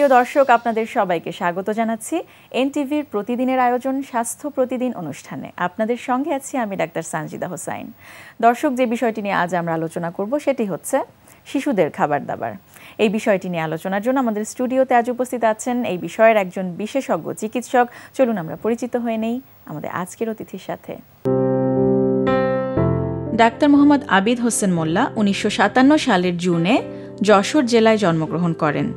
প্রিয় দর্শক, আপনাদের সবাইকে স্বাগত জানাচ্ছি এনটিভির প্রতিদিনের আয়োজন স্বাস্থ্য প্রতিদিন অনুষ্ঠানে। আপনাদের সঙ্গে আছি আমি ডাক্তার সানজিদা হোসাইন। দর্শক, যে বিষয়টি নিয়ে আজ আমরা আলোচনা করব সেটি হচ্ছে শিশুদের খাবার দাবার। এই বিষয়টি নিয়ে আলোচনার জন্য আমাদের স্টুডিওতে আজ উপস্থিত আছেন এই বিষয়ের একজন বিশেষজ্ঞ চিকিৎসক। চলুন আমরা পরিচিত হয়ে নেই আমাদের আজকের অতিথির সাথে। ডাক্তার মোহাম্মদ আবিদ হোসেন মোল্লা 1957 সালের জুনে যশোর জেলায় জন্মগ্রহণ করেন।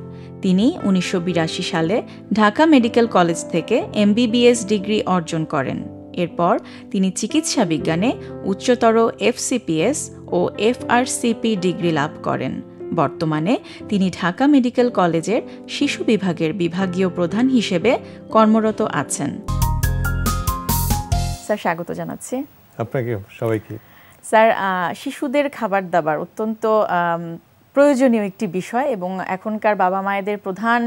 তিনি 1982 সালে ঢাকা মেডিকেল কলেজ থেকে MBBS ডিগ্রি অর্জন করেন। এরপর তিনি চিকিৎসা বিজ্ঞানে উচ্চতর FCPS ও FRCP ডিগ্রি লাভ করেন। বর্তমানে তিনি ঢাকা মেডিকেল কলেজের শিশু বিভাগের বিভাগীয় প্রধান হিসেবে কর্মরত আছেন। স্যার, স্বাগত জানাচ্ছি আপনাকে। সবাইকে। স্যার, শিশুদের খাবার দাবার অত্যন্ত প্রয়োজনীয় একটি বিষয় এবং এখনকার বাবা মায়েদের প্রধান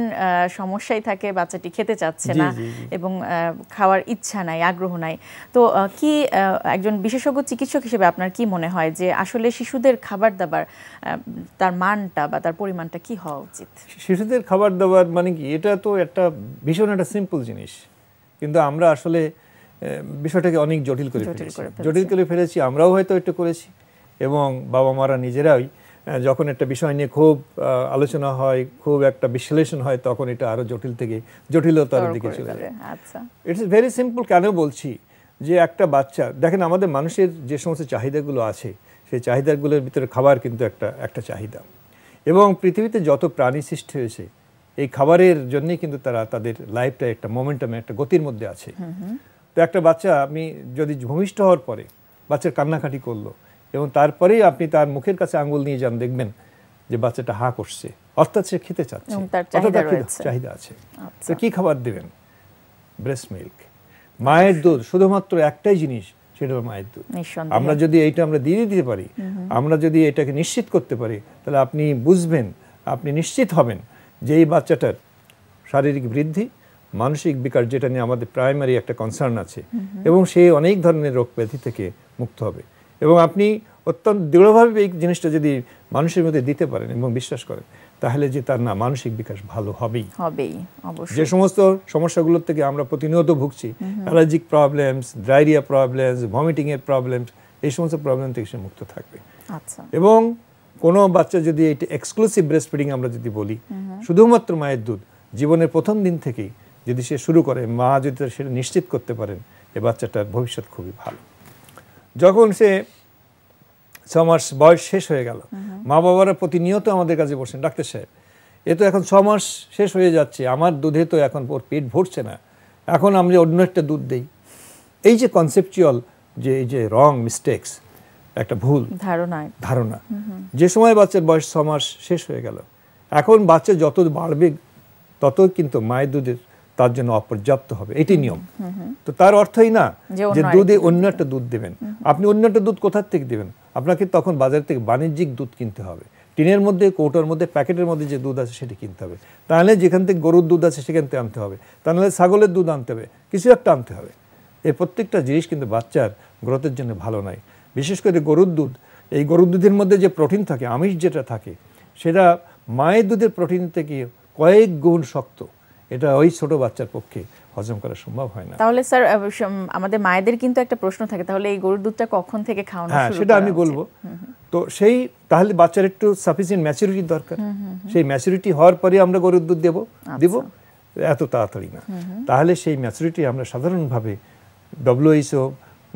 সমস্যাই থাকে বাচ্চাটি খেতে চাচ্ছে না এবং খাওয়ার ইচ্ছা নাই, আগ্রহ নাই। তো কি একজন বিশেষজ্ঞ চিকিৎসক হিসেবে আপনার কি মনে হয় যে আসলে শিশুদের খাবার দাবার তার মানটা বা তার পরিমাণটা কি হওয়া উচিত? শিশুদের খাবার দাবার মানে কি, এটা তো একটা ভীষণ একটা সিম্পল জিনিস, কিন্তু আমরা আসলে বিষয়টাকে অনেক জটিল করে ফেলেছি। আমরাও হয়তো একটু করেছি এবং বাবা মারা নিজেরাই যখন একটা বিষয় নিয়ে খুব আলোচনা হয়, খুব একটা বিশ্লেষণ হয়, তখন এটা আরো জটিল থেকে জটিলতার দিকে চলে যায়। It's very simple. কেন বলছি যে একটা বাচ্চা, দেখেন আমাদের মানুষের যে সমস্ত চাহিদাগুলো আছে সেই চাহিদাগুলোর ভিতরে খাবার কিন্তু একটা চাহিদা, এবং পৃথিবীতে যত প্রাণী সৃষ্টি হয়েছে এই খাবারের জন্যই কিন্তু তারা তাদের লাইফটা একটা মোমেন্টামে, একটা গতির মধ্যে আছে। তো একটা বাচ্চা, আপনি যদি ভূমিষ্ঠ হওয়ার পরে বাচ্চার কান্নাকাটি করলো এবং তারপরেই আপনি তার মুখের কাছে আঙ্গুল নিয়ে যান, দেখবেন যে বাচ্চাটা হা করছে, অর্থাৎ সে খেতে চাচ্ছে, চাহিদা আছে। তো কি খাবার দেবেন? ব্রেস্ট মিল্ক, মায়ের দুধ। শুধুমাত্র একটাই জিনিস, সেটা হলো মায়ের দুধ। আমরা যদি এইটা আমরা দিয়ে দিতে পারি, আমরা যদি এটাকে নিশ্চিত করতে পারি, তাহলে আপনি বুঝবেন, আপনি নিশ্চিত হবেন যে এই বাচ্চাটার শারীরিক বৃদ্ধি, মানসিক বিকাশ, যেটা নিয়ে আমাদের প্রাইমারি একটা কনসার্ন আছে, এবং সে অনেক ধরনের রোগ ব্যাধি থেকে মুক্ত হবে। এবং আপনি অত্যন্ত দৃঢ়ভাবে এই জিনিসটা যদি মানুষের মধ্যে দিতে পারেন এবং বিশ্বাস করেন, তাহলে যে তার না মানসিক বিকাশ ভালো হবেই। যে সমস্ত সমস্যাগুলোর থেকে আমরা প্রতিনিয়ত ভুগছি, allergic problems, diarrhoea problems, vomiting এর প্রবলেমস, এই সমস্ত প্রবলেম থেকে সে মুক্ত থাকবে। এবং কোনো বাচ্চা যদি এটা এক্সক্লুসিভ ব্রেস্ট ফিডিং আমরা যদি বলি, শুধুমাত্র মায়ের দুধ জীবনের প্রথম দিন থেকেই যদি সে শুরু করে, মা যদি সেটা নিশ্চিত করতে পারেন, এই বাচ্চাটার ভবিষ্যৎ খুবই ভালো। যখন সে 6 মাস বয়স শেষ হয়ে গেল, মা বাবারা প্রতিনিয়ত আমাদের কাছে বসেন, ডাক্তার সাহেব এ তো এখন 6 মাস শেষ হয়ে যাচ্ছে, আমার দুধে তো এখন ওর পেট ভরছে না, এখন আমরা অন্য একটা দুধ দেই। এই যে কনসেপচুয়াল যে এই যে রং মিস্টেকস, একটা ভুল ধারণা, যে সময় বাচ্চার বয়স 6 মাস শেষ হয়ে গেল, এখন বাচ্চা যত বাড়বে তত কিন্তু মায়ের দুধের তার জন্য অপর্যাপ্ত হবে, এটি নিয়ম। তো তার অর্থই না যে দুধে অন্য একটা দুধ দেবেন। আপনি অন্য একটা দুধ কোথার থেকে দেবেন? আপনাকে তখন বাজার থেকে বাণিজ্যিক দুধ কিনতে হবে, টিনের মধ্যে, কৌটোর মধ্যে, প্যাকেটের মধ্যে যে দুধ আছে সেটি কিনতে হবে। তাহলে যেখান থেকে গরুর দুধ আছে সেখান থেকে আনতে হবে, তাহলে ছাগলের দুধ আনতে হবে, কিছু একটা আনতে হবে। এই প্রত্যেকটা জিনিস কিন্তু বাচ্চার গ্রোথের জন্য ভালো নয়। বিশেষ করে গরুর দুধ, এই গরুর দুধের মধ্যে যে প্রোটিন থাকে, আমিষ যেটা থাকে, সেটা মায়ের দুধের প্রোটিন থেকে কয়েক গুণ শক্ত। এটা ওই ছোট বাচ্চার পক্ষে হজম করা সম্ভব হয় না। তাহলে স্যার, আমাদের মায়েদের কিন্তু একটা প্রশ্ন থাকে, তাহলে এই গরুর দুধটা কখন থেকে খাওয়ানো শুরু? সেটা আমি বলবো। তো তাহলে বাচ্চার একটু সাফিসিয়েন্ট ম্যাচুরিটি দরকার। সেই ম্যাচুরিটি হওয়ার পরে আমরা গরুর দুধ দিব, এত তাড়াতাড়ি না। তাহলে সেই ম্যাচুরিটি আমরা সাধারণভাবে WHO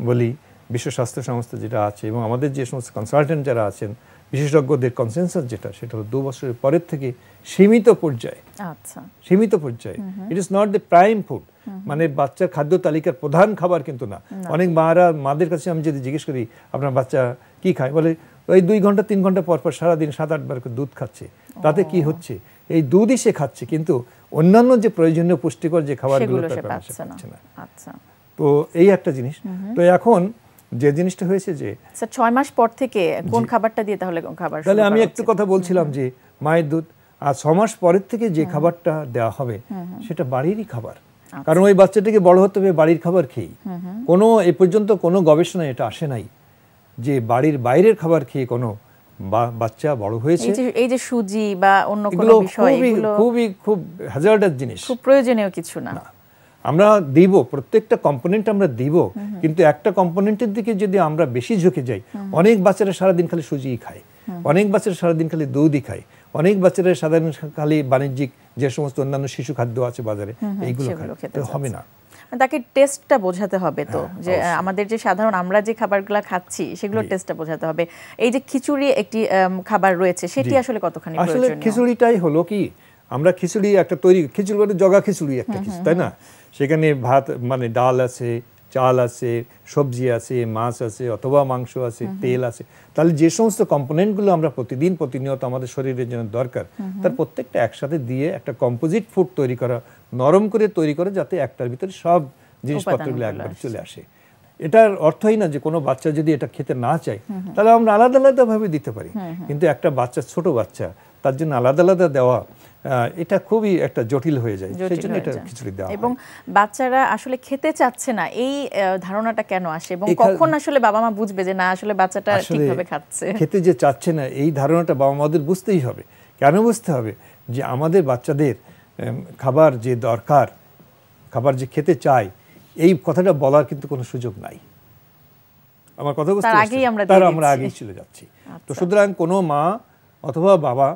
বলি, বিশ্ব স্বাস্থ্য সংস্থা যেটা আছে, এবং আমাদের যে সমস্ত কনসালটেন্ট যারা আছেন, বিশেষজ্ঞদের কনসেনসাস যেটা, সেটা হলো 2 বছরের পরের থেকে সীমিত পর্যায়ে। It is not the prime food, মানে বাচ্চার খাদ্য তালিকার প্রধান খাবার কিন্তু না। অনেক মাদের কাছে আমি যদি জিজ্ঞেস করি আপনার বাচ্চা কি খায়, বলে ওই 2 ঘন্টা 3 ঘন্টা পর পর সারাদিন 7-8 বার করে দুধ খাচ্ছে। তাতে কি হচ্ছে? এই দুধই সে খাচ্ছে, কিন্তু অন্যান্য যে প্রয়োজনীয় পুষ্টিকর যে খাবারগুলো সে পাচ্ছে না। তো এই একটা জিনিস। তো এখন যে জিনিসটা হয়েছে যে 6 মাস পর থেকে কোন খাবারটা দিয়ে তাহলে আমি একটু কথা বলছিলাম যে মায়ের দুধ, আর 6 মাস পরের থেকে যে খাবারটা দেওয়া হবে সেটা বাড়িরই খাবার। কারণ ওই বাচ্চাটাকে বড় হতে হবে বাড়ির খাবার খেয়ে। কোনো এ পর্যন্ত কোনো গবেষণায় এটা আসে নাই যে বাড়ির বাইরের খাবার খেয়ে কোনো বাচ্চা বড় হয়েছে। এই যে সুজি বা অন্য কোনো বিষয়, এগুলো খুব হ্যাজার্ডাস জিনিস, খুব প্রয়োজনীয় কিছু না। আমরা দিব, প্রত্যেকটা কম্পোনেন্ট আমরা দিব, কিন্তু একটা কম্পোনেন্টের দিকে যদি আমরা বেশি ঝুঁকে যাই, অনেক বাচ্চারা সারাদিন খালি সুজিই খায়, অনেক বাচ্চারা সারাদিন খালি দুধই খায়, অনেক বাচ্চারা সাধারণ খালি বাণিজ্যিক যে সমস্ত অন্যান্য শিশু খাদ্য আছে বাজারে এইগুলো খেতে হবে না। তাকে টেস্টটা বোঝাতে হবে তো, যে আমাদের যে সাধারণ আমরা যে খাবারগুলো খাচ্ছি সেগুলোর টেস্টটা বোঝাতে হবে। এই যে খিচুড়ি একটি খাবার রয়েছে, সেটি আসলে কতখানি প্রয়োজনীয়? আসলে খিচুড়িটাই হলো কি, আমরা খিচুড়ি একটা তৈরি, খিচুড়ি বলে জগা খিচুড়ি একটা কিছু, তাই না? সেখানে ভাত মানে ডাল আছে, চাল আছে, সবজি আছে, মাছ আছে অথবা মাংস আছে, তেল আছে। তাহলে যে সমস্ত কম্পোনেন্টগুলো আমরা প্রতিনিয়ত আমাদের শরীরের জন্য দরকার, তার প্রত্যেকটা একসাথে দিয়ে একটা কম্পোজিট ফুড তৈরি করা, নরম করে তৈরি করা, যাতে একটার ভিতরে সব জিনিসপত্রগুলো একবার চলে আসে। এটার অর্থই না যে কোনো বাচ্চা যদি এটা খেতে না চায় তাহলে আমরা আলাদা আলাদা ভাবে দিতে পারি, কিন্তু একটা বাচ্চা, ছোট বাচ্চা, তার জন্য আলাদা আলাদা দেওয়া এটা খুবই একটা জটিল হয়ে যায়। সেই জন্য এটা খিচুড়ি দেওয়া। এবং বাচ্চারা আসলে খেতে চাচ্ছে না, এই ধারণাটা কেন আসে এবং কখন আসলে বাবা মা বুঝবে যে না আসলে বাচ্চাটা ঠিকভাবে খাচ্ছে? খেতে যে চাচ্ছে না এই ধারণাটা বাবা মাদের বুঝতেই হবে। কেন বুঝতে হবে? যে আমাদের বাচ্চাদের খাবার যে দরকার, খাবার যে খেতে চায়, এই কথাটা বলার কিন্তু কোনো সুযোগ নাই। আমার কথা বুঝতে পারছেন? তার আমরা আগেই চলে যাচ্ছি। তো সুতরাং কোনো মা অথবা বাবা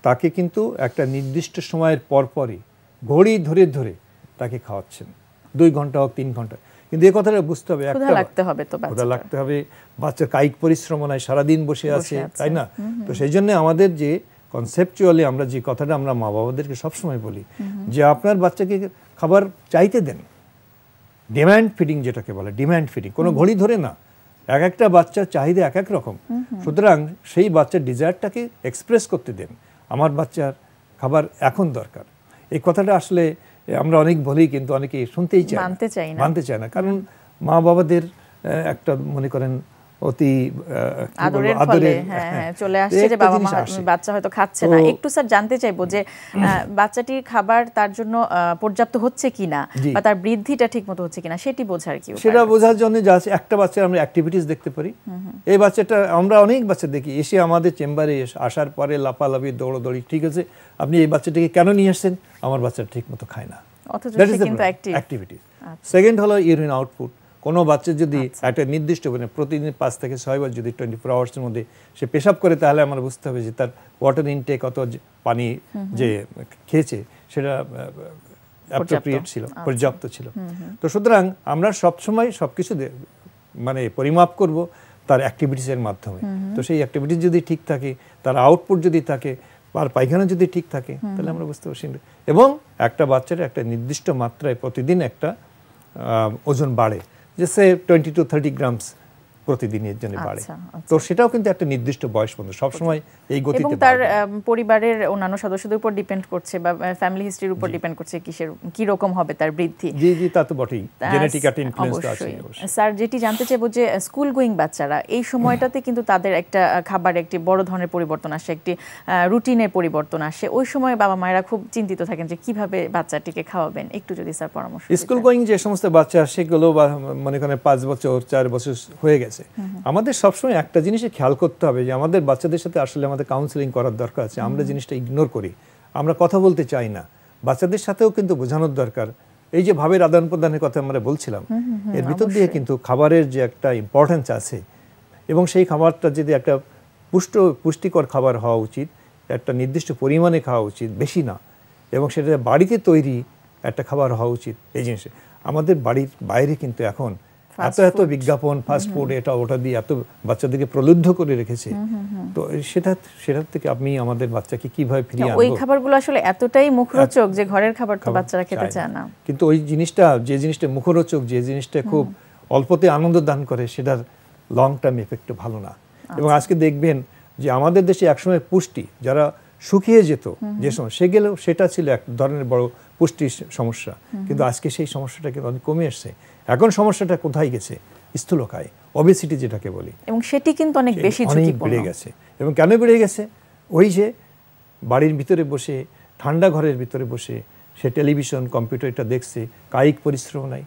তাকে কিন্তু একটা নির্দিষ্ট সময়ের পরপরই ঘড়ি ধরে ধরে তাকে খাওয়াচ্ছেন, 2 ঘন্টা হোক 3 ঘন্টা, কিন্তু এই কথাটা বুঝতে হবে, ক্ষুধা লাগতে হবে, তো ক্ষুধা লাগতে হবে, বাচ্চা কায়িক পরিশ্রম নাই, সারাদিন বসে আছে, তাই না? তো সেই জন্য আমাদের যে কনসেপচুয়ালি আমরা যে কথাটা আমরা মা বাবাদেরকে সবসময় বলি যে আপনার বাচ্চাকে খাবার চাইতে দেন, ডিম্যান্ড ফিডিং যেটাকে বলে, ডিম্যান্ড ফিডিং, কোনো ঘড়ি ধরে না, এক একটা বাচ্চার চাহিদা এক এক রকম। সুতরাং সেই বাচ্চার ডিজায়ারটাকে এক্সপ্রেস করতে দেন, আমার বাচ্চার খাবার এখন দরকার। এই কথাটা আসলে আমরা অনেক বলি, কিন্তু অনেকে শুনতেই চায়, মানতে চায় না। কারণ মা বাবাদের একটা মনে করেন অতি আদরের ফলে চলে আসছে যে বাবা মা বাচ্চা হয়তো খাচ্ছে না। একটু স্যার জানতে চাইবো যে বাচ্চাটির খাবার তার জন্য পর্যাপ্ত হচ্ছে কিনা বা তার বৃদ্ধিটা ঠিকমতো হচ্ছে কিনা সেটি বোঝার কি? সেটা বোঝার জন্য যা আছে, একটা বাচ্চার আমরা অ্যাক্টিভিটিস দেখতে পারি। এই বাচ্চাটা আমরা অনেক বাচ্চা দেখি এসে আমাদের চেম্বারে আসার পরে লাফালাফি, দৌড়াদৌড়ি, ঠিক আছে আপনি এই বাচ্চাটাকে কেন নিয়ে আসছেন? আমার বাচ্চাটা ঠিকমতো খায় না। That is the activities. Second হলো ইউরিন আউটপুট। কোনো বাচ্চা যদি একটা নির্দিষ্ট প্রতিদিন 5 থেকে 6 বার যদি 24 আওয়ার্সের মধ্যে সে পেশাব করে, তাহলে আমরা বুঝতে হবে যে তার ওয়াটার ইনটেক অত পানি যে খেয়েছে সেটা অ্যাপ্রোপ্রিয়েট ছিল, পর্যাপ্ত ছিল। তো সুতরাং আমরা সবসময় সবকিছু মানে পরিমাপ করব তার অ্যাক্টিভিটিসের মাধ্যমে। তো সেই অ্যাক্টিভিটিস যদি ঠিক থাকে, তার আউটপুট যদি থাকে, আর পায়খানা যদি ঠিক থাকে, তাহলে আমরা বুঝতে পারছি। এবং একটা বাচ্চার একটা নির্দিষ্ট মাত্রায় প্রতিদিন একটা ওজন বাড়ে, যে সে 20 to 30 গ্রামস প্রতিদিনের জন্য বাড়ে। তো সেটাও কিন্তু একটা নির্দিষ্ট বয়স পর্যন্ত সবসময় এই গতিতে, এবং তার পরিবারের অন্যান্য সদস্যদের উপর ডিপেন্ড করছে বা ফ্যামিলি হিস্ট্রির উপর ডিপেন্ড করছে কি রকম হবে তার বৃদ্ধি। জি জি, তা তো বটেই, জেনেটিক একটা ইনফ্লুয়েন্স আছে। স্যার যেটি জানতে চাইবো যে স্কুল গোয়িং বাচ্চারা এই সময়টাতে কিন্তু তাদের একটা খাবারে একটি বড় ধরনের পরিবর্তন আসে, একটি রুটিনের পরিবর্তন আসে। ওই সময় বাবা মায়েরা খুব চিন্তিত থাকেন যে কিভাবে বাচ্চাটিকে খাওয়াবেন। একটু যদি স্যার পরামর্শ। স্কুল গোয়িং যে সমস্ত বাচ্চা সেগুলো মনে করেন 5 বছর 4 বছর হয়ে গেছে, আমাদের সবসময় একটা জিনিসে খেয়াল করতে হবে যে আমাদের বাচ্চাদের সাথে আসলে আমাদের কাউন্সেলিং করার দরকার আছে। আমরা জিনিসটা ইগনোর করি, আমরা কথা বলতে চাই না। বাচ্চাদের সাথেও কিন্তু বোঝানোর দরকার। এই যে ভাবের আদান প্রদানের কথা আমরা বলছিলাম, এর ভিতর দিয়ে কিন্তু খাবারের যে একটা ইম্পর্টেন্স আছে, এবং সেই খাবারটা যদি একটা পুষ্টিকর খাবার হওয়া উচিত, একটা নির্দিষ্ট পরিমাণে খাওয়া উচিত, বেশি না, এবং সেটা বাড়িতে তৈরি একটা খাবার হওয়া উচিত। এই জিনিসে আমাদের বাড়ির বাইরে কিন্তু এখন এত বিজ্ঞাপন, ফাস্ট ফুড, এটা ওটা দিয়ে এত বাচ্চাদেরকে প্রলুব্ধ করে রেখেছে। তো সেটা থেকে আমি আমাদের বাচ্চাকে কিভাবে ফিরিয়ে আনবো? ওই খাবারগুলো আসলে এতটাই মুখরোচক যে ঘরের খাবার তো বাচ্চারা খেতে চায় না। কিন্তু ওই জিনিসটা, যে জিনিসটা মুখরোচক, যে জিনিসটা খুব অল্পতে আনন্দ দান করে, সেটার লং টার্ম এফেক্ট ভালো না। এবং আজকে দেখবেন যে আমাদের দেশে একসময় পুষ্টি, যারা শুকিয়ে যেত যে সময়, সেটা ছিল এক ধরনের বড় পুষ্টির সমস্যা, কিন্তু আজকে সেই সমস্যাটা কিন্তু অনেক কমে আসছে। এখন সমস্যাটা কোথায় গেছে? স্থূলকায়, ওবেসিটি যেটাকে বলি, এবং সেটি কিন্তু অনেক বেশি ঝুঁকিপূর্ণ বেড়ে গেছে। এবং কেন বেড়ে গেছে? ওই যে বাড়ির ভিতরে বসে, ঠান্ডা ঘরের ভিতরে বসে সে টেলিভিশন, কম্পিউটার এটা দেখছে, কায়িক পরিশ্রম নাই,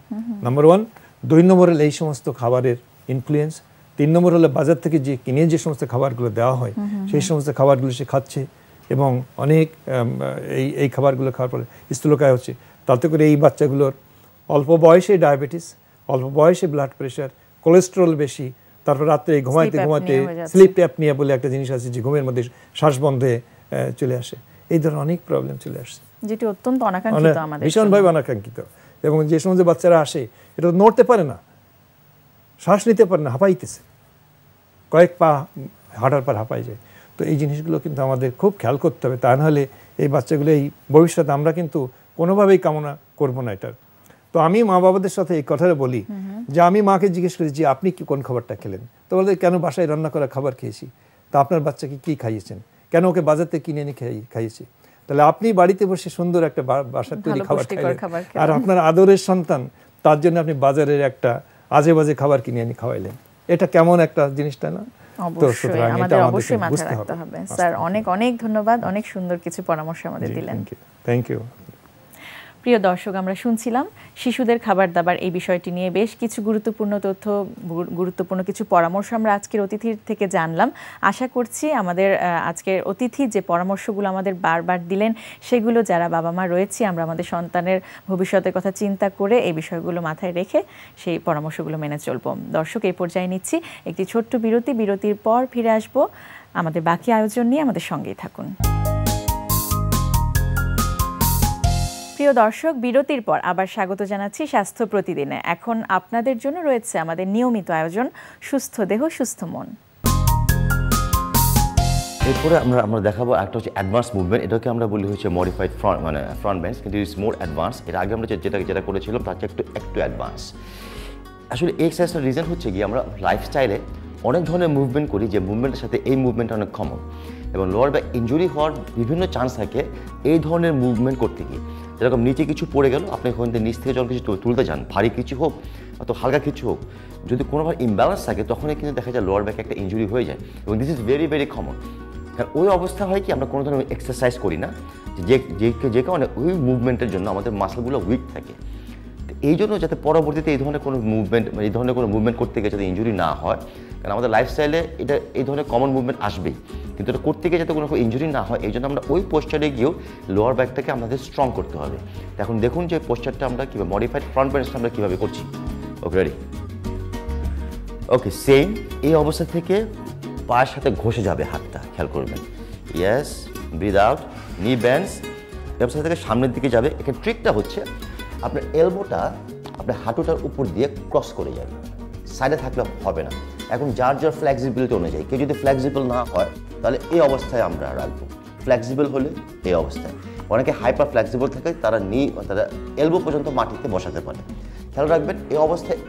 নাম্বার 1। 2 নম্বরে এই সমস্ত খাবারের ইনফ্লুয়েন্স। 3 নম্বর হলো বাজার থেকে যে কিনে যে সমস্ত খাবারগুলো দেওয়া হয় সেই সমস্ত খাবারগুলো সে খাচ্ছে এবং অনেক এই খাবারগুলো খাওয়ার পরে স্থূলকায় হচ্ছে। তাতে করে এই বাচ্চাগুলোর অল্প বয়সে ডায়াবেটিস, অল্প বয়সে ব্লাড প্রেশার, কোলেস্টেরল বেশি, তারপর রাত্রে ঘুমাইতে স্লিপ অ্যাপনিয়া বলে একটা জিনিস আছে যে ঘুমের মধ্যে শ্বাসবন্ধে চলে আসে। এই ধরনের অনেক প্রবলেম চলে আসছে, যেটি অত্যন্ত অনাকাঙ্ক্ষিত, আমাদের ভীষণভাবে অনাকাঙ্ক্ষিত। এবং যে সমস্ত বাচ্চারা আসে এটা নড়তে পারে না, শ্বাস নিতে পারে না, হাঁপাইতেছে, কয়েক পা হাঁটার পর হাঁপাই যায়। তো এই জিনিসগুলো কিন্তু আমাদের খুব খেয়াল করতে হবে, তা নাহলে এই বাচ্চাগুলো এই ভবিষ্যতে আমরা কিন্তু কোনোভাবেই কামনা করব না এটার। তো আমি মা বাবাদের সাথে এই কথাটা বলি যে আমি মাকে জিজ্ঞেস করি যে আপনি কি কোন খাবারটা খেলেন, তো বলতে কেন বাসায় রান্না করা খাবার খেয়েছি। তা আপনার বাচ্চাকে কি খাইয়েছেন, কেন ওকে বাজার থেকে কিনে এনে খাইয়েছি। তাহলে আপনি বাড়িতে বসে সুন্দর একটা বাসার তৈরি খাবার খাইলেন, আর আপনার আদরের সন্তান তার জন্য আপনি বাজারের একটা আজে বাজে খাবার কিনে এনে খাওয়াইলেন। এটা কেমন একটা জিনিসটা না? অবশ্যই আমাদের অবশ্যই মাথায় রাখতে হবে। স্যার অনেক অনেক ধন্যবাদ, অনেক সুন্দর কিছু পরামর্শ আমাদের দিলেন। Thank you. প্রিয় দর্শক, আমরা শুনছিলাম শিশুদের খাবার দাবার এই বিষয়টি নিয়ে বেশ কিছু গুরুত্বপূর্ণ তথ্য, গুরুত্বপূর্ণ কিছু পরামর্শ আমরা আজকের অতিথির থেকে জানলাম। আশা করছি আমাদের আজকের অতিথি যে পরামর্শগুলো আমাদের বারবার দিলেন সেগুলো যারা বাবা মা রয়েছি আমরা আমাদের সন্তানের ভবিষ্যতের কথা চিন্তা করে এই বিষয়গুলো মাথায় রেখে সেই পরামর্শগুলো মেনে চলব। দর্শক, এই পর্যায়ে নিচ্ছি একটি ছোট্ট বিরতি, বিরতির পর ফিরে আসব আমাদের বাকি আয়োজন নিয়ে। আমাদের সঙ্গেই থাকুন। প্রিয় দর্শক, বিরতির পর আবার স্বাগত জানাচ্ছি স্বাস্থ্য প্রতিদিনে। এখন আপনাদের জন্য রয়েছে আমাদের নিয়মিত আয়োজন সুস্থ দেহ সুস্থ মন। এরপরে আমরা দেখাবো একটা হচ্ছে অ্যাডভান্স মুভমেন্ট। এটাকে আমরা বলি হচ্ছে মডিফাইড ফ্রন্ট বেন্স, কিন্তু ইটস মোর অ্যাডভান্স। এর আগে আমরা যেটা করেছিলাম তার চেয়ে একটু অ্যাডভান্স। আসলে এই এক্সারসাইজটার রিজন হচ্ছে কি, আমরা লাইফস্টাইলে অনেক ধরনের মুভমেন্ট করি যে মুভমেন্টের সাথে এই মুভমেন্টটা অনেক কমন, এবং লোয়ার ব্যাক ইনজুরি হওয়ার বিভিন্ন চান্স থাকে এই ধরনের মুভমেন্ট করতে গিয়ে। যেরকম নিচে কিছু পড়ে গেল, আপনি ওখান থেকে নিচ থেকে যখন কিছু তুলতে যান, ভারী কিছু হোক অত হালকা কিছু হোক, যদি কোনোভাবে ইমব্যালেন্স থাকে তখনই কিন্তু দেখা যায় লোয়ার ব্যাকে একটা ইনজুরি হয়ে যায়, এবং this is very very common. কারণ ওই অবস্থা হয় কি, আমরা কোনো ধরনের এক্সারসাইজ করি না, যে কারণে ওই মুভমেন্টের জন্য আমাদের মাসলগুলো উইক থাকে। এই জন্য যাতে পরবর্তীতে এই ধরনের কোনো মুভমেন্ট করতে গিয়ে যাতে ইনজুরি না হয়, কারণ আমাদের লাইফস্টাইলে এই ধরনের কমন মুভমেন্ট আসবেই, কিন্তু এটা করতে গিয়ে যাতে কোনো ইনজুরি না হয় এই জন্য আমরা ওই পোস্টারে গিয়েও লোয়ার ব্যাকটাকে আমাদের স্ট্রং করতে হবে। এখন দেখুন যে পোস্টারটা আমরা কীভাবে মডিফাইড ফ্রন্ট বেন্সটা আমরা কীভাবে করছি। ওকে, রেডি? ওকে, সেম এই অবস্থা থেকে পায়ের সাথে ঘষে যাবে হাতটা, খেয়াল করবেন। ইয়েস, ব্রিথ আউট, নি ব্যান্ডস এই অবস্থা থেকে সামনের দিকে যাবে। এখানে ট্রিকটা হচ্ছে আপনার এলবোটা আপনার হাঁটুটার উপর দিয়ে ক্রস করে যাবে, সাইডে থাকলে হবে না। এখন যার ফ্লেক্সিবিলিটি অনুযায়ী, কেউ যদি ফ্লেক্সিবল না হয় তাহলে এই অবস্থায় আমরা রাখবো, ফ্লেক্সিবল হলে এই অবস্থায়। অনেকে হাইপার ফ্লেক্সিবল থাকে, তারা এলবো পর্যন্ত মাটিতে বসাতে পারে। খেয়াল রাখবেন এই অবস্থায়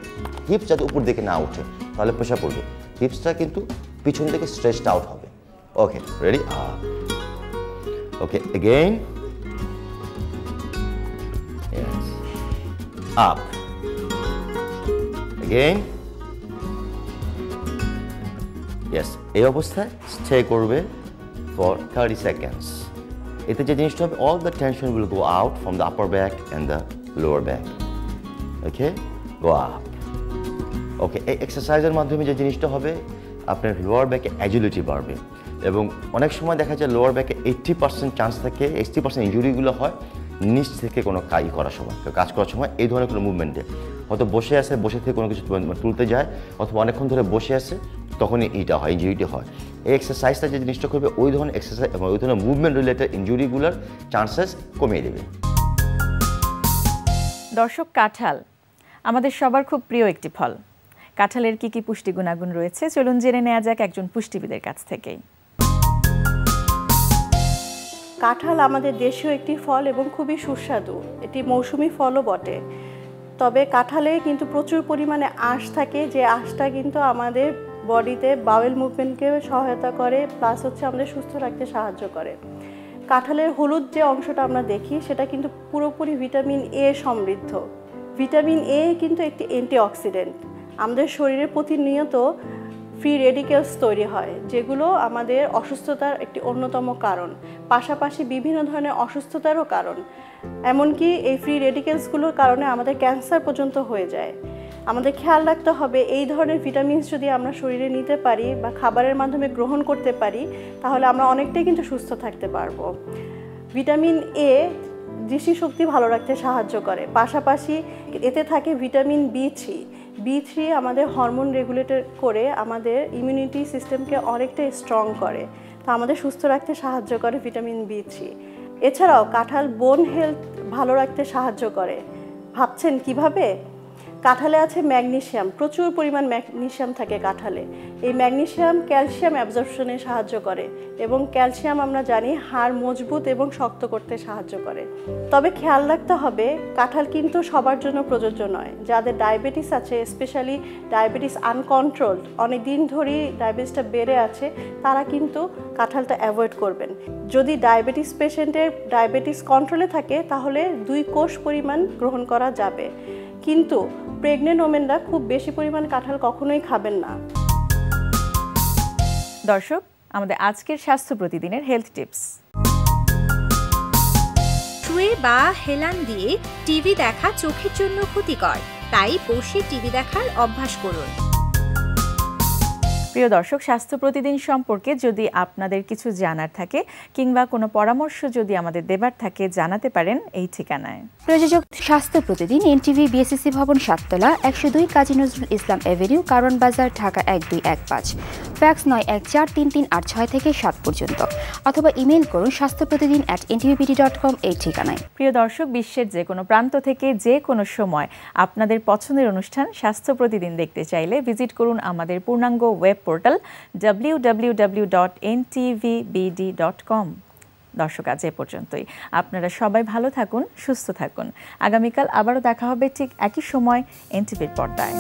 হিপস যাতে উপর দিকে না উঠে, তাহলে প্রেশার পড়বে। হিপসটা কিন্তু পিছন থেকে স্ট্রেচড আউট হবে। ওকে, রেডি? ওকে, এগেইন, up, again, yes, এই অবস্থায় স্টে করবে for 30 seconds. এতে যে জিনিসটা হবে, all the tension will go out from the upper back and the lower back. Okay, go up. Okay, এই এক্সারসাইজের মাধ্যমে যে জিনিসটা হবে, আপনার লোয়ার ব্যাকে অ্যাজিলিটি বাড়বে, এবং অনেক সময় দেখা যায় লোয়ার ব্যাকে 80% চান্স থাকে, 80% ইনজুরিগুলো হয় নিচ থেকে কোনো কাজ করার সময় এই ধরনের কোনো মুভমেন্টে। হয়তো বসে থেকে কোনো কিছু তুলতে যায়, অথবা অনেকক্ষণ ধরে বসে আছে, তখনই এইটা হয়, ইনজুরিটি হয়। এই এক্সারসাইজটা যে জিনিসটা করবে, ওই ধরনের এক্সারসাইজ এবং ওই ধরনের মুভমেন্ট রিলেটেড ইনজুরিগুলোর চান্সেস কমিয়ে দেবে। দর্শক, কাঁঠাল আমাদের সবার খুব প্রিয় একটি ফল। কাঁঠালের কি কি পুষ্টি গুণাগুণ রয়েছে চলুন জেনে নেওয়া যাক একজন পুষ্টিবিদের কাছ থেকেই। কাঁঠাল আমাদের দেশীয় একটি ফল এবং খুবই সুস্বাদু। এটি মৌসুমি ফলও বটে, তবে কাঁঠালে কিন্তু প্রচুর পরিমাণে আঁশ থাকে, যে আঁশটা কিন্তু আমাদের বডিতে বাওয়েল মুভমেন্টকে সহায়তা করে, প্লাস হচ্ছে আমাদের সুস্থ রাখতে সাহায্য করে। কাঁঠালের হলুদ যে অংশটা আমরা দেখি সেটা কিন্তু পুরোপুরি ভিটামিন এ সমৃদ্ধ। ভিটামিন এ কিন্তু একটি অ্যান্টিঅক্সিডেন্ট। আমাদের শরীরে প্রতিনিয়ত ফ্রি রেডিক্যালস তৈরি হয়, যেগুলো আমাদের অসুস্থতার একটি অন্যতম কারণ, পাশাপাশি বিভিন্ন ধরনের অসুস্থতারও কারণ। এমনকি এই ফ্রি রেডিক্যালসগুলোর কারণে আমাদের ক্যান্সার পর্যন্ত হয়ে যায়। আমাদের খেয়াল রাখতে হবে এই ধরনের ভিটামিনস যদি আমরা শরীরে নিতে পারি বা খাবারের মাধ্যমে গ্রহণ করতে পারি তাহলে আমরা অনেকটাই কিন্তু সুস্থ থাকতে পারবো। ভিটামিন এ দৃষ্টিশক্তি ভালো রাখতে সাহায্য করে, পাশাপাশি এতে থাকে ভিটামিন বি3 আমাদের হরমোন রেগুলেটর করে আমাদের ইমিউনিটি সিস্টেমকে অনেকটা স্ট্রং করে, তা আমাদের সুস্থ রাখতে সাহায্য করে ভিটামিন বি3। এছাড়াও কাঁঠাল বোন হেলথ ভালো রাখতে সাহায্য করে। ভাবছেন কিভাবে? কাঁঠালে আছে ম্যাগনেসিয়াম, প্রচুর পরিমাণ ম্যাগনেসিয়াম থাকে কাঁঠালে। এই ম্যাগনেসিয়াম ক্যালসিয়াম অ্যাবজর্পশনে সাহায্য করে এবং ক্যালসিয়াম আমরা জানি হাড় মজবুত এবং শক্ত করতে সাহায্য করে। তবে খেয়াল রাখতে হবে কাঁঠাল কিন্তু সবার জন্য প্রযোজ্য নয়। যাদের ডায়াবেটিস আছে, স্পেশালি ডায়াবেটিস আনকন্ট্রোলড, অনেক দিন ধরেই ডায়াবেটিসটা বেড়ে আছে, তারা কিন্তু কাঁঠালটা অ্যাভয়েড করবেন। যদি ডায়াবেটিস পেশেন্টের ডায়াবেটিস কন্ট্রোলে থাকে তাহলে 2 কোষ পরিমাণ গ্রহণ করা যাবে, কিন্তু প্রেগনেন্ট ওমেনরা খুব বেশি পরিমাণ কাঁঠাল কখনোই খাবেন না। দর্শক, আমাদের আজকের স্বাস্থ্য প্রতিদিনের হেলথ টিপস। শুয়ে বা হেলান দিয়ে টিভি দেখা চোখের জন্য ক্ষতিকর, তাই বসে টিভি দেখার অভ্যাস করুন। প্রিয় দর্শক, স্বাস্থ্য প্রতিদিন সম্পর্কে যদি আপনাদের কিছু জানার থাকে কিংবা কোনো পরামর্শ যদি আমাদের দেবার থাকে জানাতে পারেন এই ঠিকানায়। প্রযোজক স্বাস্থ্য প্রতিদিন, এনটিভি, বিএসসি ভবন, 7 তলা, 102 কাজী নজরুল ইসলাম এভিনিউ, কারওয়ান বাজার, ঢাকা 1215। ফ্যাক্স 914338 থেকে 7 পর্যন্ত, অথবা ইমেইল করুন স্বাস্থ্যপ্রতিদিন@ntvpt.com এই ঠিকানায়। প্রিয় দর্শক, বিশ্বের যে কোনো প্রান্ত থেকে যে কোনো সময় আপনাদের পছন্দের অনুষ্ঠান স্বাস্থ্য প্রতিদিন দেখতে চাইলে ভিজিট করুন আমাদের পূর্ণাঙ্গ ওয়েব পোর্টাল www.ntvbd.com। দর্শক, আজ এ পর্যন্তই। আপনারা সবাই ভালো থাকুন, সুস্থ থাকুন। আগামীকাল আবারও দেখা হবে ঠিক একই সময় এনটিভির পর্দায়।